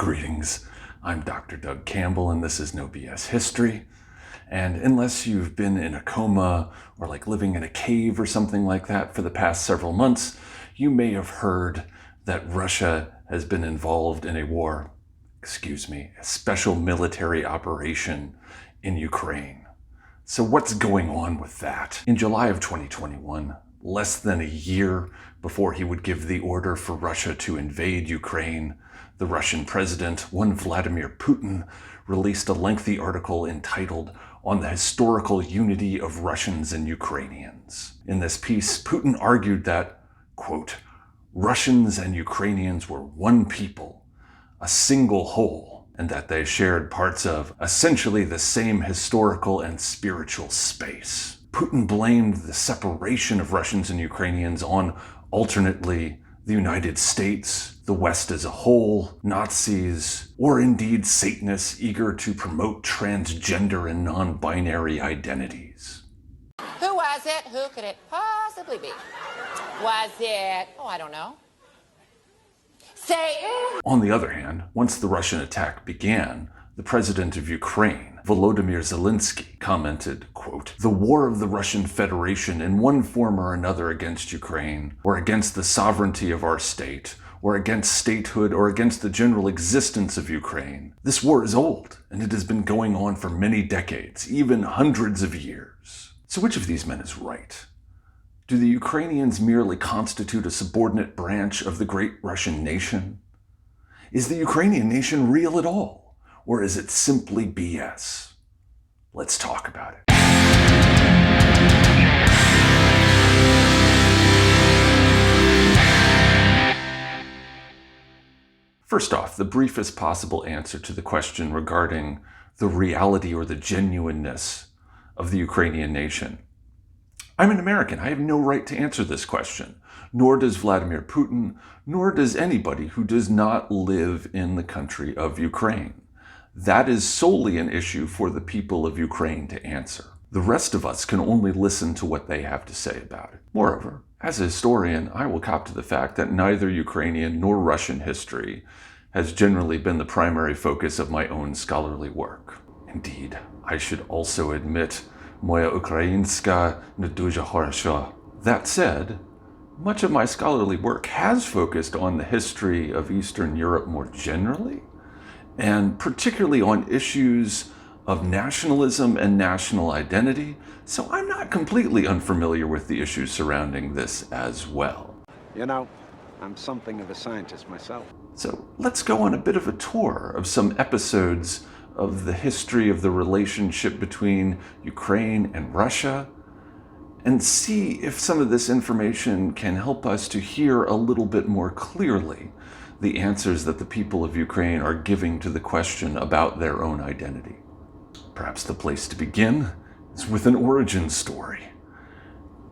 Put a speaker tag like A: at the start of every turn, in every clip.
A: Greetings, I'm Dr. Doug Campbell and this is No BS History. And unless you've been in a coma or like living in a cave or something like that for the past several months, you may have heard that Russia has been involved in a special military operation in Ukraine. So what's going on with that? In July of 2021, less than a year before he would give the order for Russia to invade Ukraine, the Russian president, one Vladimir Putin, released a lengthy article entitled "On the Historical Unity of Russians and Ukrainians." In this piece, Putin argued that, quote, Russians and Ukrainians were one people, a single whole, and that they shared parts of essentially the same historical and spiritual space. Putin blamed the separation of Russians and Ukrainians on alternately the United States, the West as a whole, Nazis, or indeed Satanists eager to promote transgender and non-binary identities.
B: Who was it? Who could it possibly be? Was it, I don't know. Say it!
A: On the other hand, once the Russian attack began, the president of Ukraine, Volodymyr Zelensky, commented, quote, "The war of the Russian Federation in one form or another against Ukraine, or against the sovereignty of our state, or against statehood, or against the general existence of Ukraine. This war is old, and it has been going on for many decades, even hundreds of years." So which of these men is right? Do the Ukrainians merely constitute a subordinate branch of the great Russian nation? Is the Ukrainian nation real at all? Or is it simply BS? Let's talk about it. First off, the briefest possible answer to the question regarding the reality or the genuineness of the Ukrainian nation. I'm an American. I have no right to answer this question, nor does Vladimir Putin, nor does anybody who does not live in the country of Ukraine. That is solely an issue for the people of Ukraine to answer. The rest of us can only listen to what they have to say about it. Moreover, as a historian, I will cop to the fact that neither Ukrainian nor Russian history has generally been the primary focus of my own scholarly work. Indeed, I should also admit, moja ukrainska nie дуже хорошо. That said, much of my scholarly work has focused on the history of Eastern Europe more generally, and particularly on issues of nationalism and national identity, so I'm not completely unfamiliar with the issues surrounding this as well.
C: You know, I'm something of a scientist myself.
A: So let's go on a bit of a tour of some episodes of the history of the relationship between Ukraine and Russia, and see if some of this information can help us to hear a little bit more clearly the answers that the people of Ukraine are giving to the question about their own identity. Perhaps the place to begin is with an origin story.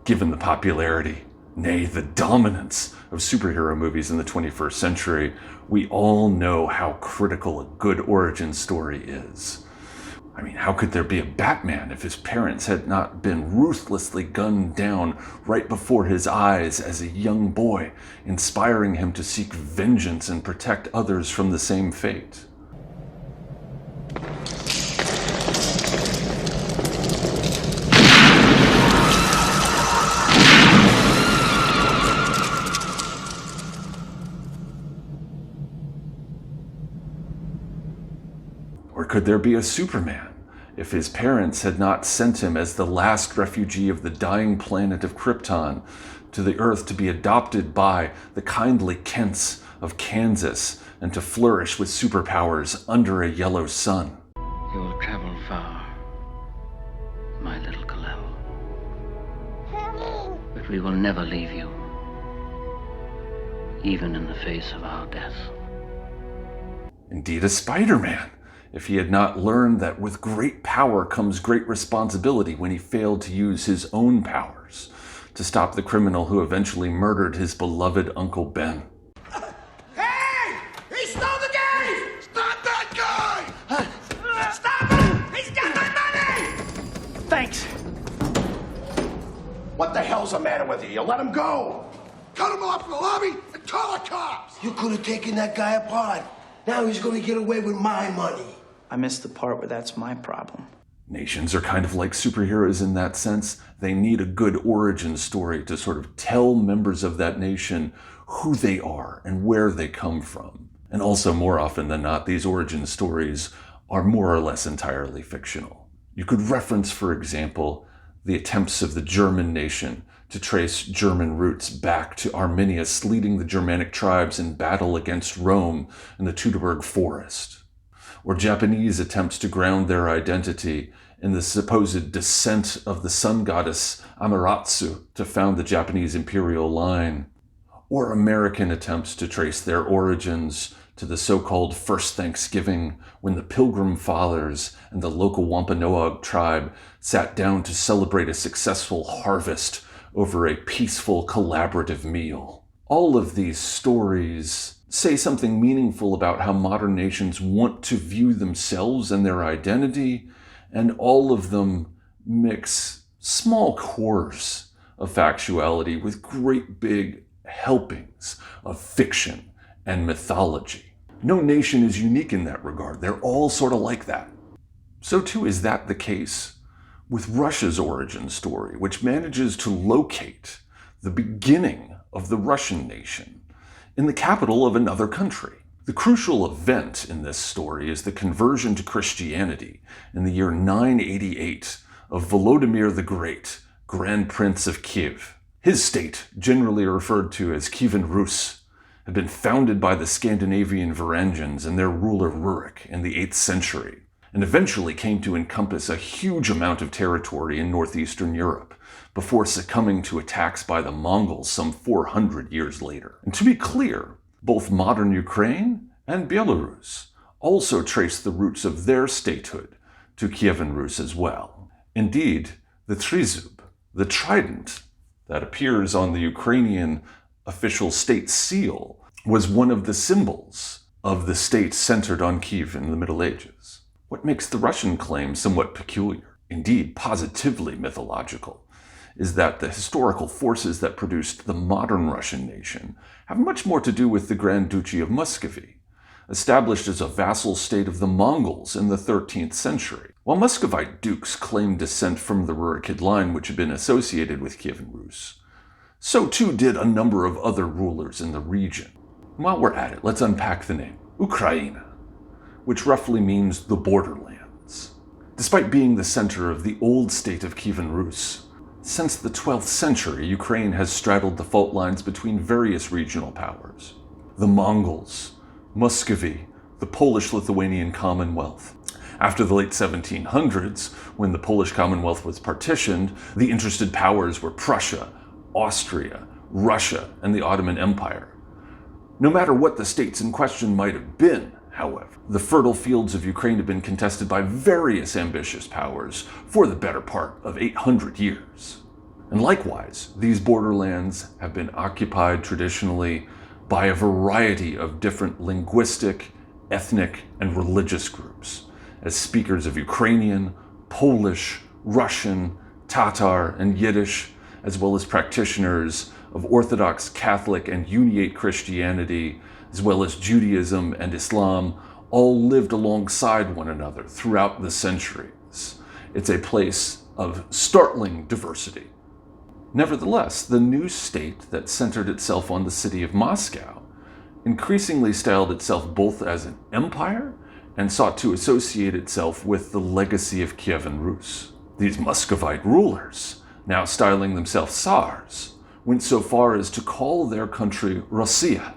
A: Given the popularity, nay, the dominance of superhero movies in the 21st century, we all know how critical a good origin story is. I mean, how could there be a Batman if his parents had not been ruthlessly gunned down right before his eyes as a young boy, inspiring him to seek vengeance and protect others from the same fate? Or could there be a Superman if his parents had not sent him as the last refugee of the dying planet of Krypton to the Earth to be adopted by the kindly Kents of Kansas and to flourish with superpowers under a yellow sun?
D: You will travel far, my little Kalel. But we will never leave you, even in the face of our death.
A: Indeed, a Spider-Man, if he had not learned that with great power comes great responsibility when he failed to use his own powers to stop the criminal who eventually murdered his beloved Uncle Ben.
E: Hey! He stole the game! Stop that guy! Stop him! He's got my money!
F: Thanks.
E: What the hell's the matter with you? You let him go! Cut him off in the lobby and call the cops!
G: You could have taken that guy apart.
E: Now he's gonna get away with my money.
F: I missed the part where that's my problem.
A: Nations are kind of like superheroes in that sense. They need a good origin story to sort of tell members of that nation who they are and where they come from. And also, more often than not, these origin stories are more or less entirely fictional. You could reference, for example, the attempts of the German nation to trace German roots back to Arminius leading the Germanic tribes in battle against Rome in the Teutoburg Forest, or Japanese attempts to ground their identity in the supposed descent of the sun goddess Amaterasu to found the Japanese imperial line, or American attempts to trace their origins to the so-called First Thanksgiving, when the Pilgrim Fathers and the local Wampanoag tribe sat down to celebrate a successful harvest over a peaceful, collaborative meal. All of these stories say something meaningful about how modern nations want to view themselves and their identity, and all of them mix small cores of factuality with great big helpings of fiction and mythology. No nation is unique in that regard. They're all sort of like that. So too is that the case with Russia's origin story, which manages to locate the beginning of the Russian nation in the capital of another country. The crucial event in this story is the conversion to Christianity in the year 988 of Volodymyr the Great, Grand Prince of Kiev. His state, generally referred to as Kievan Rus, had been founded by the Scandinavian Varangians and their ruler Rurik in the 8th century, and eventually came to encompass a huge amount of territory in northeastern Europe, before succumbing to attacks by the Mongols some 400 years later. And to be clear, both modern Ukraine and Belarus also trace the roots of their statehood to Kievan Rus as well. Indeed, the Trizub, the trident that appears on the Ukrainian official state seal, was one of the symbols of the state centered on Kiev in the Middle Ages. What makes the Russian claim somewhat peculiar, indeed positively mythological, is that the historical forces that produced the modern Russian nation have much more to do with the Grand Duchy of Muscovy, established as a vassal state of the Mongols in the 13th century. While Muscovite dukes claimed descent from the Rurikid line, which had been associated with Kievan Rus, so too did a number of other rulers in the region. And while we're at it, let's unpack the name, Ukraina, which roughly means the borderlands. Despite being the center of the old state of Kievan Rus, since the 12th century, Ukraine has straddled the fault lines between various regional powers. The Mongols, Muscovy, the Polish-Lithuanian Commonwealth. After the late 1700s, when the Polish Commonwealth was partitioned, the interested powers were Prussia, Austria, Russia, and the Ottoman Empire. No matter what the states in question might have been, however, the fertile fields of Ukraine have been contested by various ambitious powers for the better part of 800 years. And likewise, these borderlands have been occupied traditionally by a variety of different linguistic, ethnic, and religious groups, as speakers of Ukrainian, Polish, Russian, Tatar, and Yiddish, as well as practitioners of Orthodox, Catholic, and Uniate Christianity, as well as Judaism and Islam, all lived alongside one another throughout the centuries. It's a place of startling diversity. Nevertheless, the new state that centered itself on the city of Moscow increasingly styled itself both as an empire and sought to associate itself with the legacy of Kievan Rus. These Muscovite rulers, now styling themselves Tsars, went so far as to call their country Rossiya,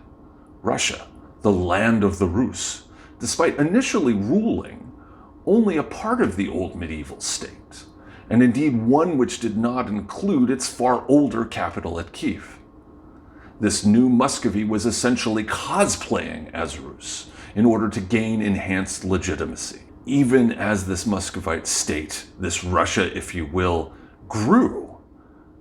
A: Russia, the land of the Rus, despite initially ruling only a part of the old medieval state, and indeed one which did not include its far older capital at Kiev. This new Muscovy was essentially cosplaying as Rus in order to gain enhanced legitimacy. Even as this Muscovite state, this Russia, if you will, grew,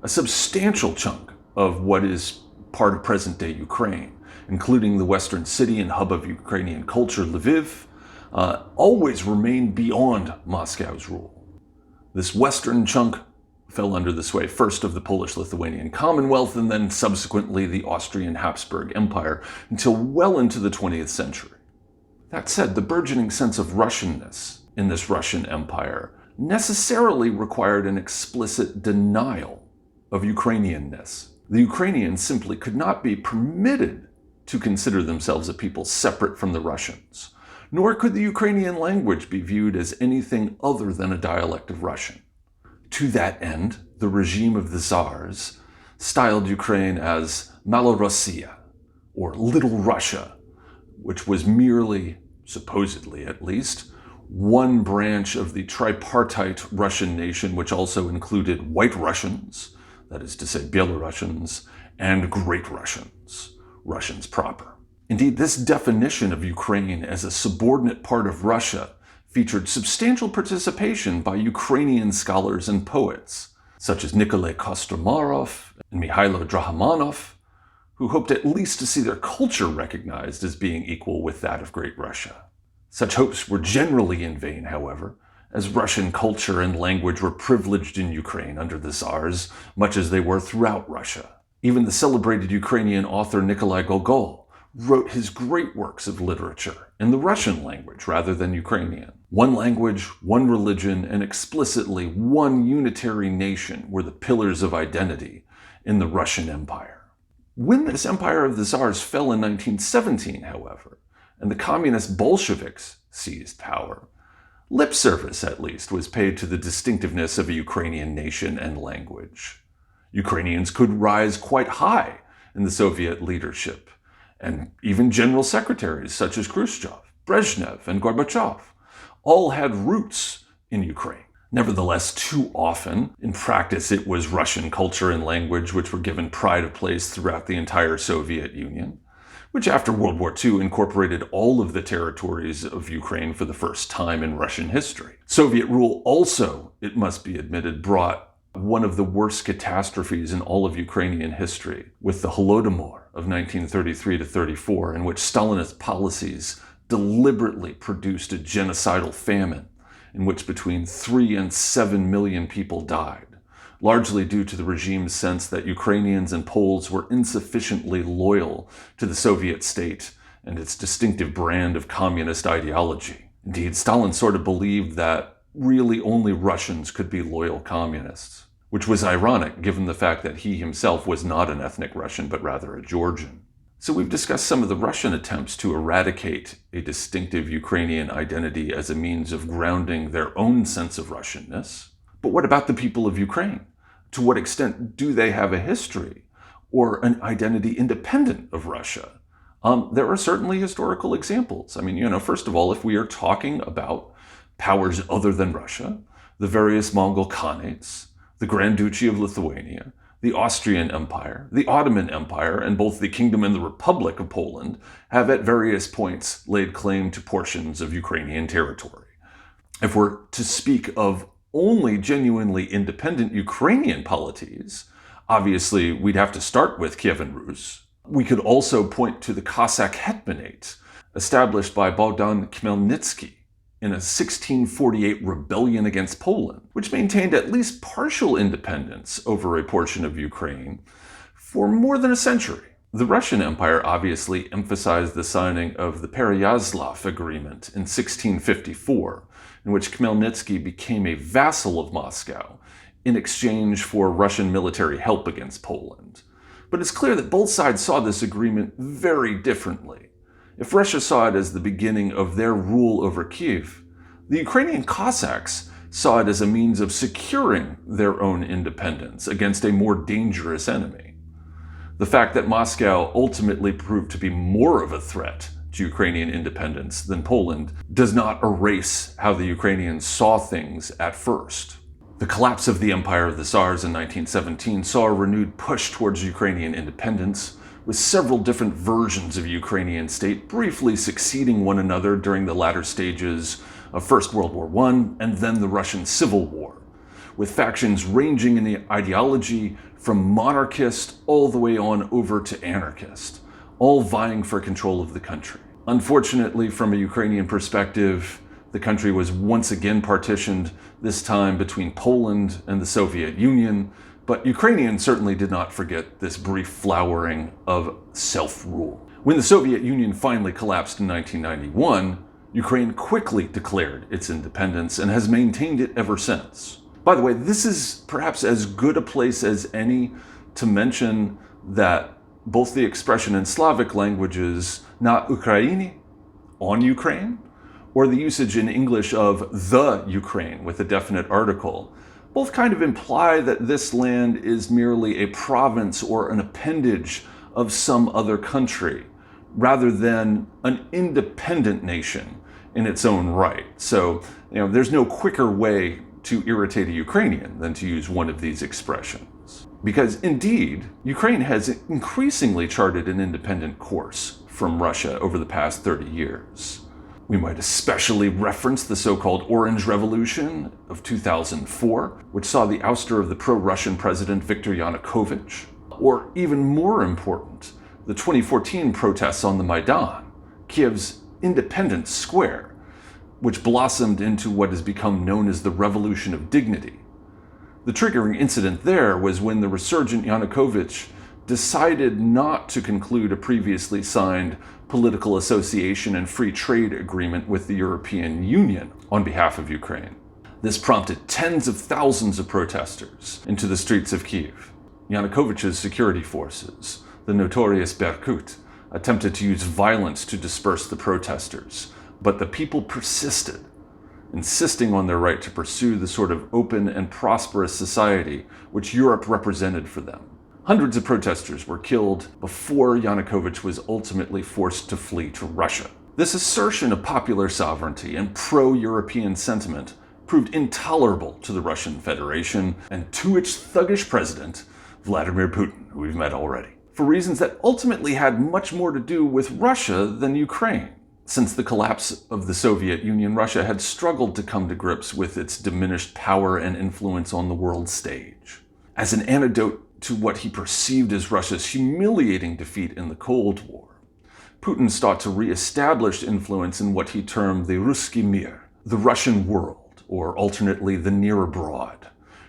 A: a substantial chunk of what is part of present-day Ukraine, including the western city and hub of Ukrainian culture, Lviv, always remained beyond Moscow's rule. This western chunk fell under the sway first of the Polish-Lithuanian Commonwealth and then subsequently the Austrian Habsburg Empire until well into the 20th century. That said, the burgeoning sense of Russianness in this Russian empire necessarily required an explicit denial of Ukrainianness. The Ukrainians simply could not be permitted to consider themselves a people separate from the Russians, nor could the Ukrainian language be viewed as anything other than a dialect of Russian. To that end, the regime of the Tsars styled Ukraine as Malorossiya, or Little Russia, which was merely, supposedly at least, one branch of the tripartite Russian nation, which also included White Russians, that is to say Belarusians, and Great Russians, Russians proper. Indeed, this definition of Ukraine as a subordinate part of Russia featured substantial participation by Ukrainian scholars and poets, such as Nikolai Kostomarov and Mikhailo Drahomanov, who hoped at least to see their culture recognized as being equal with that of Great Russia. Such hopes were generally in vain, however, as Russian culture and language were privileged in Ukraine under the Tsars, much as they were throughout Russia. Even the celebrated Ukrainian author Nikolai Gogol wrote his great works of literature in the Russian language rather than Ukrainian. One language, one religion, and explicitly one unitary nation were the pillars of identity in the Russian Empire. When this empire of the Tsars fell in 1917, however, and the communist Bolsheviks seized power, lip service, at least, was paid to the distinctiveness of a Ukrainian nation and language. Ukrainians could rise quite high in the Soviet leadership, and even general secretaries such as Khrushchev, Brezhnev, and Gorbachev all had roots in Ukraine. Nevertheless, too often, in practice, it was Russian culture and language which were given pride of place throughout the entire Soviet Union, which after World War II incorporated all of the territories of Ukraine for the first time in Russian history. Soviet rule also, it must be admitted, brought one of the worst catastrophes in all of Ukrainian history, with the Holodomor of 1933 to 34, in which Stalinist policies deliberately produced a genocidal famine in which between 3 and 7 million people died, largely due to the regime's sense that Ukrainians and Poles were insufficiently loyal to the Soviet state and its distinctive brand of communist ideology. Indeed, Stalin sort of believed that really only Russians could be loyal communists, which was ironic given the fact that he himself was not an ethnic Russian, but rather a Georgian. So we've discussed some of the Russian attempts to eradicate a distinctive Ukrainian identity as a means of grounding their own sense of Russianness. But what about the people of Ukraine? To what extent do they have a history or an identity independent of Russia? There are certainly historical examples. I mean, first of all, if we are talking about powers other than Russia, the various Mongol Khanates, the Grand Duchy of Lithuania, the Austrian Empire, the Ottoman Empire, and both the Kingdom and the Republic of Poland have at various points laid claim to portions of Ukrainian territory. If we're to speak of only genuinely independent Ukrainian polities, obviously we'd have to start with Kievan Rus. We could also point to the Cossack Hetmanate, established by Bogdan Khmelnytsky in a 1648 rebellion against Poland, which maintained at least partial independence over a portion of Ukraine for more than a century. The Russian Empire obviously emphasized the signing of the Pereyaslav Agreement in 1654, in which Khmelnytsky became a vassal of Moscow in exchange for Russian military help against Poland. But it's clear that both sides saw this agreement very differently. If Russia saw it as the beginning of their rule over Kiev, the Ukrainian Cossacks saw it as a means of securing their own independence against a more dangerous enemy. The fact that Moscow ultimately proved to be more of a threat to Ukrainian independence than Poland does not erase how the Ukrainians saw things at first. The collapse of the Empire of the Tsars in 1917 saw a renewed push towards Ukrainian independence, with several different versions of Ukrainian state briefly succeeding one another during the latter stages of First World War I and then the Russian Civil War, with factions ranging in ideology from monarchist all the way on over to anarchist, all vying for control of the country. Unfortunately, from a Ukrainian perspective, the country was once again partitioned, this time between Poland and the Soviet Union, but Ukrainians certainly did not forget this brief flowering of self-rule. When the Soviet Union finally collapsed in 1991, Ukraine quickly declared its independence and has maintained it ever since. By the way, this is perhaps as good a place as any to mention that both the expression in Slavic languages, na Ukraini, on Ukraine, or the usage in English of the Ukraine with a definite article, both kind of imply that this land is merely a province or an appendage of some other country, rather than an independent nation in its own right. So, there's no quicker way to irritate a Ukrainian than to use one of these expressions. Because indeed, Ukraine has increasingly charted an independent course from Russia over the past 30 years. We might especially reference the so-called Orange Revolution of 2004, which saw the ouster of the pro-Russian president Viktor Yanukovych, or even more important, the 2014 protests on the Maidan, Kiev's Independence Square, which blossomed into what has become known as the Revolution of Dignity. The triggering incident there was when the resurgent Yanukovych decided not to conclude a previously signed political association and free trade agreement with the European Union on behalf of Ukraine. This prompted tens of thousands of protesters into the streets of Kyiv. Yanukovych's security forces, the notorious Berkut, attempted to use violence to disperse the protesters, but the people persisted, insisting on their right to pursue the sort of open and prosperous society which Europe represented for them. Hundreds of protesters were killed before Yanukovych was ultimately forced to flee to Russia. This assertion of popular sovereignty and pro-European sentiment proved intolerable to the Russian Federation and to its thuggish president, Vladimir Putin, who we've met already, for reasons that ultimately had much more to do with Russia than Ukraine. Since the collapse of the Soviet Union, Russia had struggled to come to grips with its diminished power and influence on the world stage. As an antidote to what he perceived as Russia's humiliating defeat in the Cold War, Putin sought to re-establish influence in what he termed the Ruski Mir, the Russian world, or alternately the Near Abroad,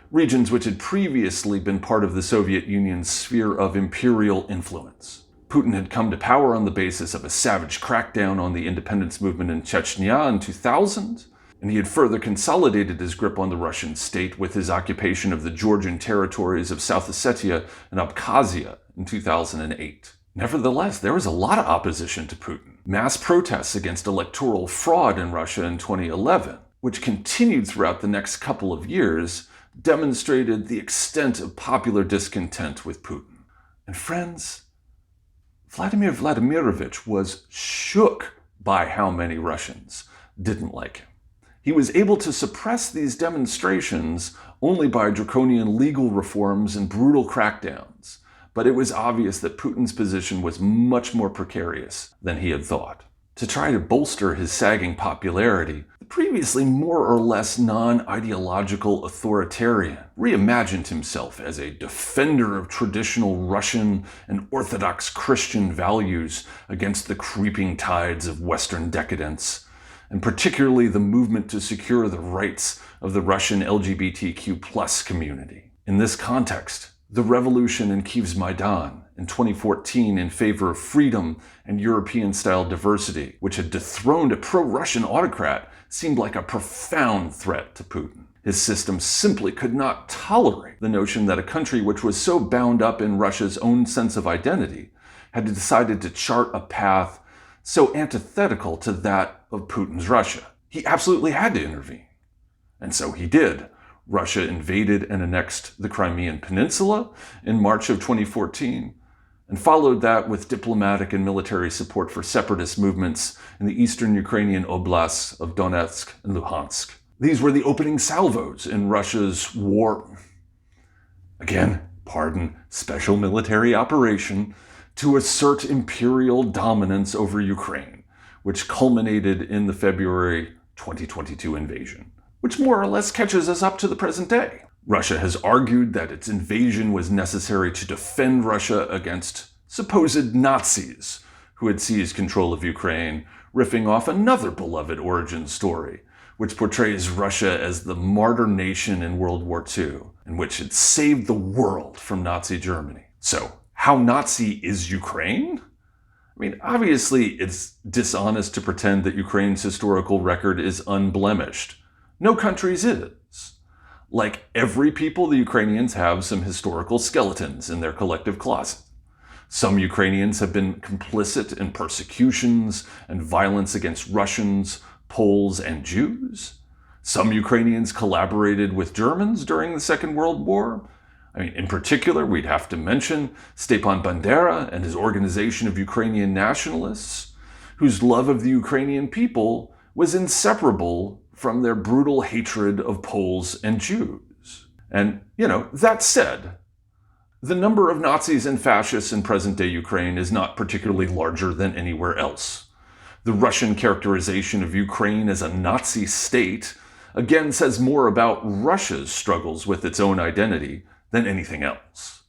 A: regions which had previously been part of the Soviet Union's sphere of imperial influence. Putin had come to power on the basis of a savage crackdown on the independence movement in Chechnya in 2000, and he had further consolidated his grip on the Russian state with his occupation of the Georgian territories of South Ossetia and Abkhazia in 2008. Nevertheless, there was a lot of opposition to Putin. Mass protests against electoral fraud in Russia in 2011, which continued throughout the next couple of years, demonstrated the extent of popular discontent with Putin. And friends, Vladimir Vladimirovich was shook by how many Russians didn't like him. He was able to suppress these demonstrations only by draconian legal reforms and brutal crackdowns, but it was obvious that Putin's position was much more precarious than he had thought. To try to bolster his sagging popularity, the previously more or less non-ideological authoritarian reimagined himself as a defender of traditional Russian and Orthodox Christian values against the creeping tides of Western decadence, and particularly the movement to secure the rights of the Russian LGBTQ+ community. In this context, the revolution in Kyiv's Maidan in 2014 in favor of freedom and European-style diversity, which had dethroned a pro-Russian autocrat, seemed like a profound threat to Putin. His system simply could not tolerate the notion that a country which was so bound up in Russia's own sense of identity had decided to chart a path so antithetical to that of Putin's Russia. He absolutely had to intervene. And so he did. Russia invaded and annexed the Crimean Peninsula in March of 2014, and followed that with diplomatic and military support for separatist movements in the eastern Ukrainian oblasts of Donetsk and Luhansk. These were the opening salvos in Russia's war, special military operation to assert imperial dominance over Ukraine, which culminated in the February 2022 invasion, which more or less catches us up to the present day. Russia has argued that its invasion was necessary to defend Russia against supposed Nazis who had seized control of Ukraine, riffing off another beloved origin story, which portrays Russia as the martyr nation in World War II, in which it saved the world from Nazi Germany. So, how Nazi is Ukraine? mean, obviously, it's dishonest to pretend that Ukraine's historical record is unblemished. No country's is. Like every people, the Ukrainians have some historical skeletons in their collective closet. Some Ukrainians have been complicit in persecutions and violence against Russians, Poles, and Jews. Some Ukrainians collaborated with Germans during the Second World War. I mean, in particular, we'd have to mention Stepan Bandera and his organization of Ukrainian nationalists, whose love of the Ukrainian people was inseparable from their brutal hatred of Poles and Jews. And, that said, the number of Nazis and fascists in present-day Ukraine is not particularly larger than anywhere else. The Russian characterization of Ukraine as a Nazi state again says more about Russia's struggles with its own identity than anything else.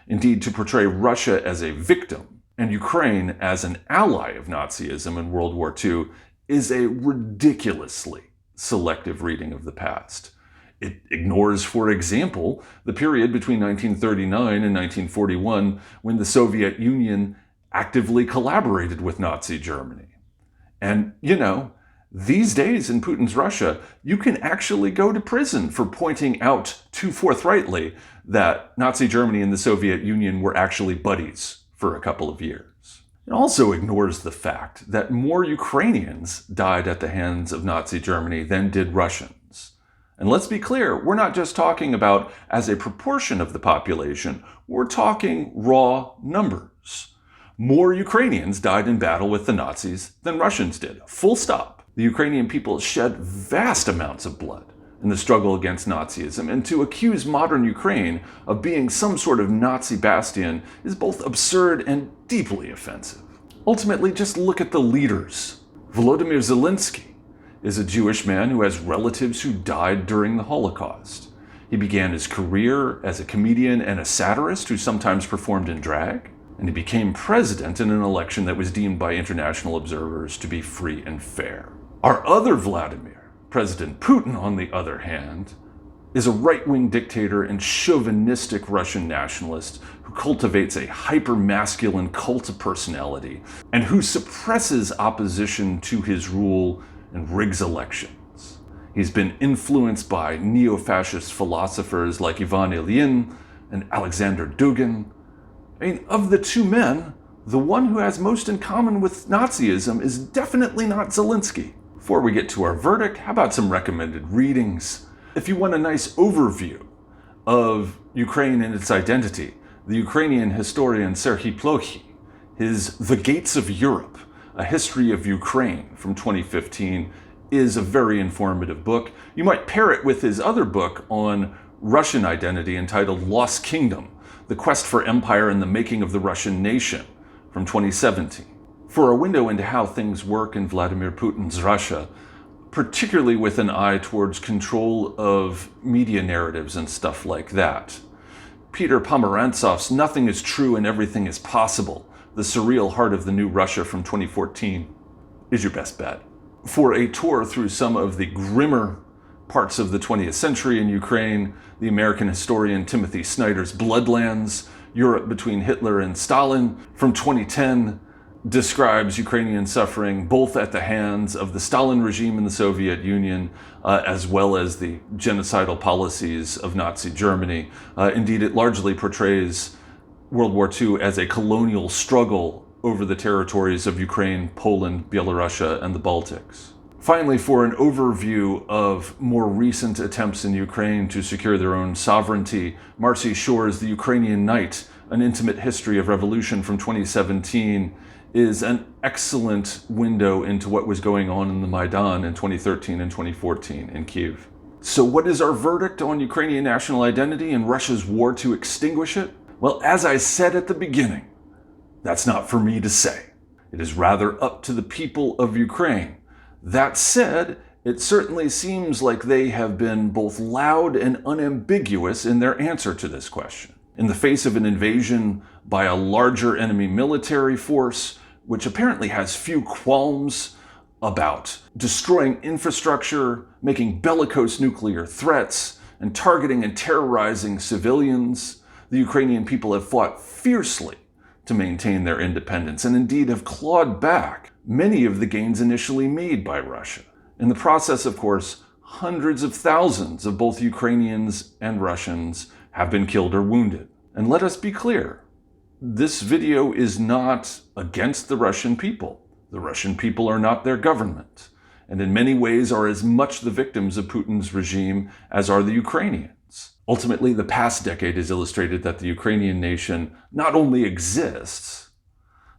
A: Indeed, to portray Russia as a victim and Ukraine as an ally of Nazism in World War II is a ridiculously selective reading of the past. It ignores, for example, the period between 1939 and 1941 when the Soviet Union actively collaborated with Nazi Germany. And, these days in Putin's Russia, you can actually go to prison for pointing out too forthrightly that Nazi Germany and the Soviet Union were actually buddies for a couple of years. It also ignores the fact that more Ukrainians died at the hands of Nazi Germany than did Russians. And let's be clear, we're not just talking about as a proportion of the population, we're talking raw numbers. More Ukrainians died in battle with the Nazis than Russians did. Full stop. The Ukrainian people shed vast amounts of blood in the struggle against Nazism, and to accuse modern Ukraine of being some sort of Nazi bastion is both absurd and deeply offensive. Ultimately, just look at the leaders. Volodymyr Zelensky is a Jewish man who has relatives who died during the Holocaust. He began his career as a comedian and a satirist who sometimes performed in drag, and he became president in an election that was deemed by international observers to be free and fair. Our other Vladimir, President Putin, on the other hand, is a right-wing dictator and chauvinistic Russian nationalist who cultivates a hyper-masculine cult of personality and who suppresses opposition to his rule and rigs elections. He's been influenced by neo-fascist philosophers like Ivan Ilyin and Alexander Dugin. I mean, of the two men, the one who has most in common with Nazism is definitely not Zelensky. Before we get to our verdict, how about some recommended readings? If you want a nice overview of Ukraine and its identity, the Ukrainian historian Serhii Plokhy, his The Gates of Europe, A History of Ukraine from 2015, is a very informative book. You might pair it with his other book on Russian identity entitled Lost Kingdom, The Quest for Empire and the Making of the Russian Nation from 2017. For a window into how things work in Vladimir Putin's Russia, particularly with an eye towards control of media narratives and stuff like that. Peter Pomerantsev's Nothing is True and Everything is Possible, The Surreal Heart of the New Russia from 2014 is your best bet. For a tour through some of the grimmer parts of the 20th century in Ukraine, the American historian Timothy Snyder's Bloodlands, Europe Between Hitler and Stalin from 2010, describes Ukrainian suffering both at the hands of the Stalin regime in the Soviet Union, as well as the genocidal policies of Nazi Germany. Indeed, it largely portrays World War II as a colonial struggle over the territories of Ukraine, Poland, Belarusia, and the Baltics. Finally, for an overview of more recent attempts in Ukraine to secure their own sovereignty, Marci Shore's The Ukrainian Night, An Intimate History of Revolution from 2017, is an excellent window into what was going on in the Maidan in 2013 and 2014 in Kyiv. So what is our verdict on Ukrainian national identity and Russia's war to extinguish it? Well, as I said at the beginning, that's not for me to say. It is rather up to the people of Ukraine. That said, it certainly seems like they have been both loud and unambiguous in their answer to this question. In the face of an invasion by a larger enemy military force, which apparently has few qualms about destroying infrastructure, making bellicose nuclear threats, and targeting and terrorizing civilians, the Ukrainian people have fought fiercely to maintain their independence, and indeed have clawed back many of the gains initially made by Russia. In the process, of course, hundreds of thousands of both Ukrainians and Russians have been killed or wounded. And let us be clear, this video is not against the Russian people. The Russian people are not their government, and in many ways are as much the victims of Putin's regime as are the Ukrainians. Ultimately, the past decade has illustrated that the Ukrainian nation not only exists,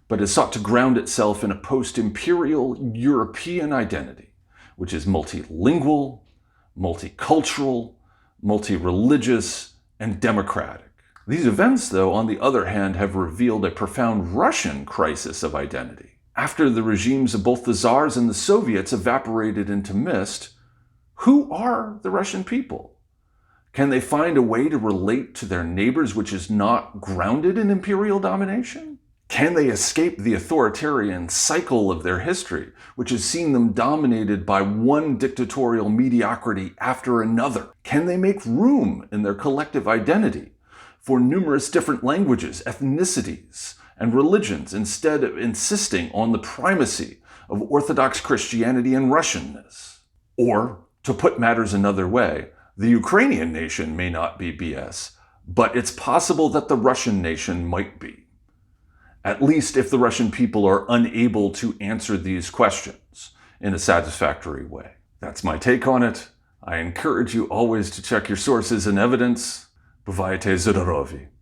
A: but has sought to ground itself in a post-imperial European identity, which is multilingual, multicultural, multi-religious, and democratic. These events, though, on the other hand, have revealed a profound Russian crisis of identity. After the regimes of both the Tsars and the Soviets evaporated into mist, who are the Russian people? Can they find a way to relate to their neighbors which is not grounded in imperial domination? Can they escape the authoritarian cycle of their history, which has seen them dominated by one dictatorial mediocrity after another? Can they make room in their collective identity for numerous different languages, ethnicities, and religions, instead of insisting on the primacy of Orthodox Christianity and Russianness? Or, to put matters another way, the Ukrainian nation may not be BS, but it's possible that the Russian nation might be. At least if the Russian people are unable to answer these questions in a satisfactory way. That's my take on it. I encourage you always to check your sources and evidence. Buvайте здорові!